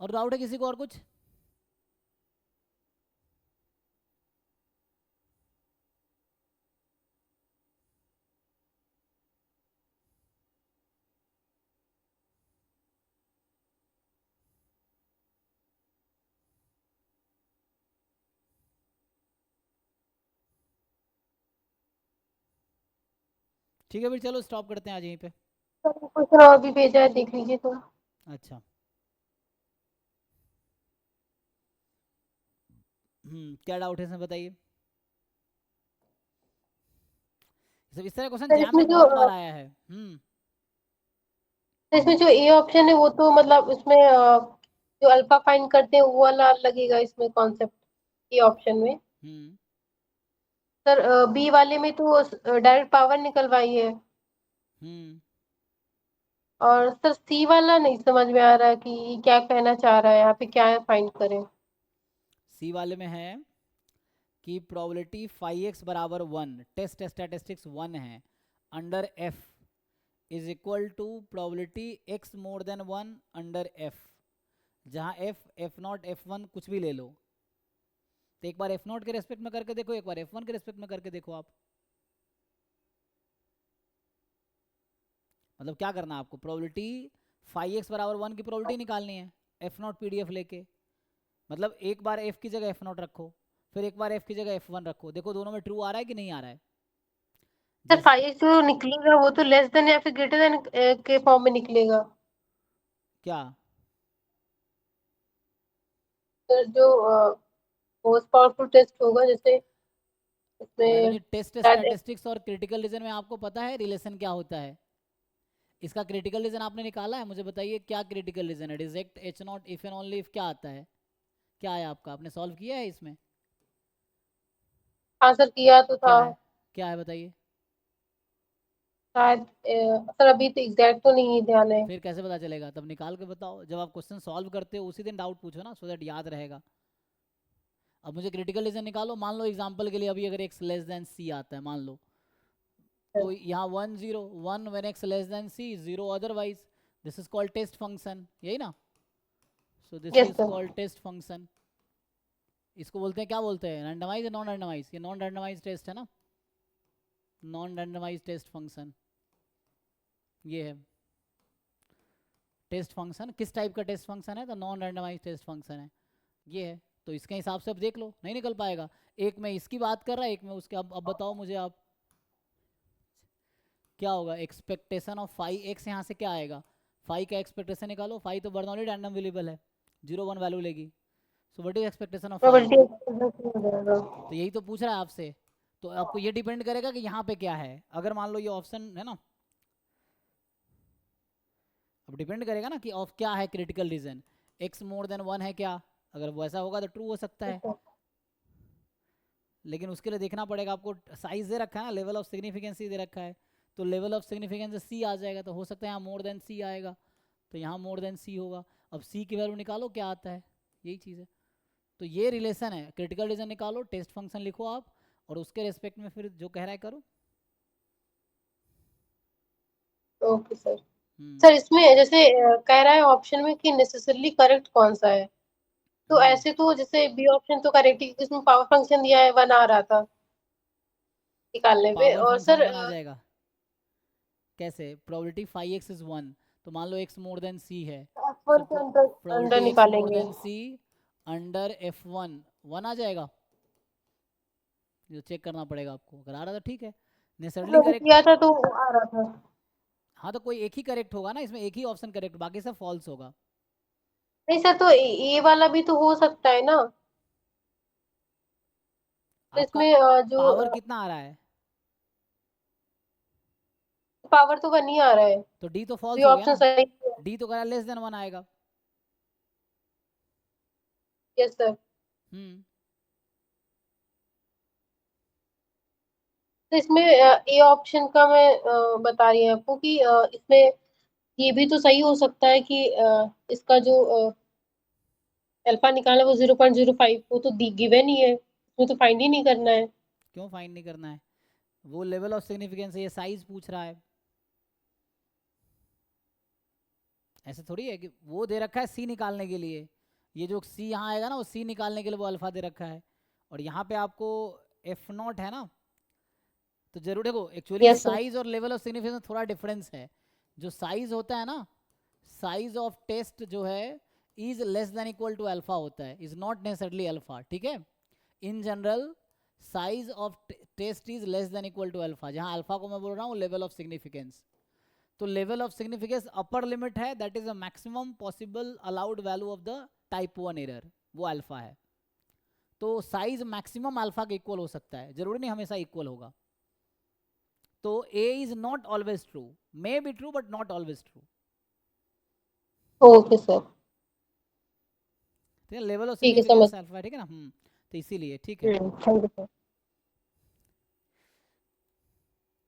और डाउट है किसी को और कुछ? ठीक है फिर चलो स्टॉप करते हैं आज यहीं पे। सर क्वेश्चन और भी भेजा है, देख लीजिए थोड़ा। अच्छा। क्या डाउट है इसमें बताइए। इस तरह क्वेश्चन सर जैम इसमें में जो बहुत बार आया है। इसमें जो ए ऑप्शन है वो तो मतलब इसमें जो अल्फा फाइंड करते हैं वो वाला लगेगा इसमें कॉन्सेप्ट, ए ऑप्शन में। हम्म सर बी वाले में तो डायरेक्ट पावर निकलवाई है। हम्म और सर सी वाला नहीं समझ में आ रहा कि क्या कहना चाह रहा है यहाँ पे, क्या फाइंड करें। सी वाले में है कि प्रोबेबिलिटी 5x बराबर 1, टेस्ट स्टैटिस्टिक्स 1 है, under F is equal to probability x more than 1 under F, जहाँ एफ नॉट F1 कुछ भी ले लो। तो एक बार एफ नॉट के रेस्पेक्ट में करके देखो, एक बार F1 के रेस्पेक्ट में करके देखो आप। मतलब क्या करना है आपको, प्रोबेबिलिटी 5x बराबर 1 की प्रोबेबिलिटी निकालनी है एफ नॉट PDF लेके। मतलब एक बार f की जगह F0 रखो, फिर एक बार f की जगह F1 रखो, देखो दोनों में ट्रू आ रहा है कि नहीं आ रहा है। सर जैसे 5 जो निकलेगा वो तो लेस देन या फिर ग्रेटर देन के फॉर्म में निकलेगा। क्या? सर जो मोस्ट पावरफुल टेस्ट होगा जैसे मैडम इसमें ये टेस्ट शायद स्टैटिस्टिक्स और क्रिटिकल रीजन में आपको पता है रिलेशन क्या होता है? इसका क्रिटिकल रीजन आपने निकाला है? मुझे बताइए क्या क्रिटिकल रीजन है। Reject H not if and only if क्या आता है? क्या है आपका, आपने सॉल्व किया है इसमें? आंसर किया तो था। क्या है? क्या है बताइए। शायद सर अभी तो एग्जैक्ट तो नहीं ध्यान है। फिर कैसे पता चलेगा, तब निकाल के बताओ। जब आप क्वेश्चन सॉल्व करते हो उसी दिन डाउट पूछो ना, सो दैट याद रहेगा। अब मुझे क्रिटिकल रीजन निकालो। मान लो एग्जांपल के लिए अभी अगर एक्स लेस देन सी आता है मान लो, तो यहाँ 1 0 1 when X less than C, 0 otherwise. This is called test function, यही ना? So this yes is sir. Called test function. इसको बोलते हैं, क्या बोलते हैं, रैंडमाइज या नॉन रैंडमाइज? ये नॉन रैंडमाइज टेस्ट है ना, नॉन रैंडमाइज टेस्ट फंक्शन ये है। टेस्ट फंक्शन किस टाइप का टेस्ट फंक्शन है? तो नॉन रैंडमाइज टेस्ट फंक्शन है ये है। तो इसके हिसाब से अब देख लो, नहीं निकल पाएगा। एक में इसकी बात कर रहा है, एक में उसके। अब बताओ मुझे आप, क्या होगा एक्सपेक्टेशन ऑफ 5x, यहाँ से क्या आएगा? 5 का एक्सपेक्टेशन निकालो। 5 तो बर्नौली रैंडम वेरिएबल है, 0 1 वैल्यू लेगी। So what is expectation of 5? Probability हो जाएगा। तो यही तो पूछ रहा है आपसे। तो आपको ये डिपेंड करेगा कि यहाँ पे क्या है। अगर मान लो ये ऑप्शन है ना, अब डिपेंड करेगा ना कि ऑफ क्या है क्रिटिकल रीजन। एक्स मोर देन 1 है क्या? अगर वो ऐसा होगा तो ट्रू हो सकता है, लेकिन उसके लिए देखना पड़ेगा आपको। साइज दे रखा है ना, लेवल ऑफ सिग्निफिकेंस दे रखा है। तो लेवल ऑफ सिग्निफिकेंस सी आ जाएगा, तो हो सकता है यहाँ मोर देन सी आएगा, तो यहाँ मोर देन सी होगा। अब सी की वैल्यू निकालो क्या आता है, यही चीज़ है। तो ये रिलेशन है, क्रिटिकल रीजन निकालो, टेस्ट फंक्शन लिखो आप, और उसके रेस्पेक्ट में फिर जो कह रहा है करो। Okay sir. हम्म सर इसमें जैसे कह रहा है ऑप्शन में कि नेसेसरली करेक्ट कौन सा है, तो हम्म ऐसे तो जैसे बी ऑप्शन तो करेक्ट है क्योंकि इसमें पावर फंक्शन दिया है, 1 आ रहा था निकालने पे। पावर और फंक्शन सर 1 आ जाएगा कैसे? प्रोबेबिलिटी 5x इज 1, तो मान लो x मोर देन सी है। सो F1 के अंदर प्रोबेबिलिटी x मोर निकालेंगे। देन सी अंडर F1 1 आ जाएगा। जो चेक करना पड़ेगा आपको, अगर आ रहा था ठीक है, नेसरली मैंने करेक्ट। किया था तो आ रहा था। हाँ तो कोई एक ही करेक्ट होगा ना इसमें, एक ही ऑप्शन करेक्ट, बाकी सब फॉल्स होगा। नहीं सर, तो ये वाला भी तो हो सकता है ना। तो आपका इसमें पावर जो कितना आ रहा है? पावर तो 1 ही आ रहा है। तो डी तो ये फॉल्स हो गया ऑप्शन ना। सही है। डी तो करा लेस देन 1 आएगा। Yes sir. हम्म तो इसमें ए ऑप्शन का मैं बता रही हूँ आपको कि इसमें ये भी तो सही हो सकता है कि इसका जो अल्फा निकाला वो 0.05, वो तो गिवन ही है, उसमें तो फाइंड ही नहीं करना है। क्यों फाइंड नहीं करना है? वो लेवल ऑफ सिग्निफिकेंस है, ये साइज पूछ रहा है। ऐसे थोड़ी है कि वो दे रखा है सी निकालने के लिए, ये जो सी यहाँ आएगा ना वो सी निकालने के लिए वो अल्फा दे रखा है, और यहाँ पे आपको एफ नॉट है ना, तो जरूर देखो एक्चुअली यस सर। साइज और लेवल ऑफ सिग्निफिकेंस में थोड़ा डिफरेंस है। जो साइज होता है ना, साइज ऑफ टेस्ट जो है is less than equal to alpha होता है, इज नॉट नेसेसरली अल्फा, ठीक है। In general size of test is less than equal to alpha, जहां अल्फा को मैं बोल रहा हूँ लेवल ऑफ सिग्निफिकेंस। तो level of significance upper limit है, that is a maximum possible allowed value of the type 1 error, वो alpha है। तो साइज मैक्सिमम अल्फा के इक्वल हो सकता है, जरूरी नहीं हमेशा इक्वल होगा। तो A is not always true, may be true but not always true. Okay sir. ठीक है, लेवल ऑफ ठीक है, समझ। सिग्निफिकेंस अल्फा, ठीक है ना। तो इसीलिए ठीक है। Thank you sir.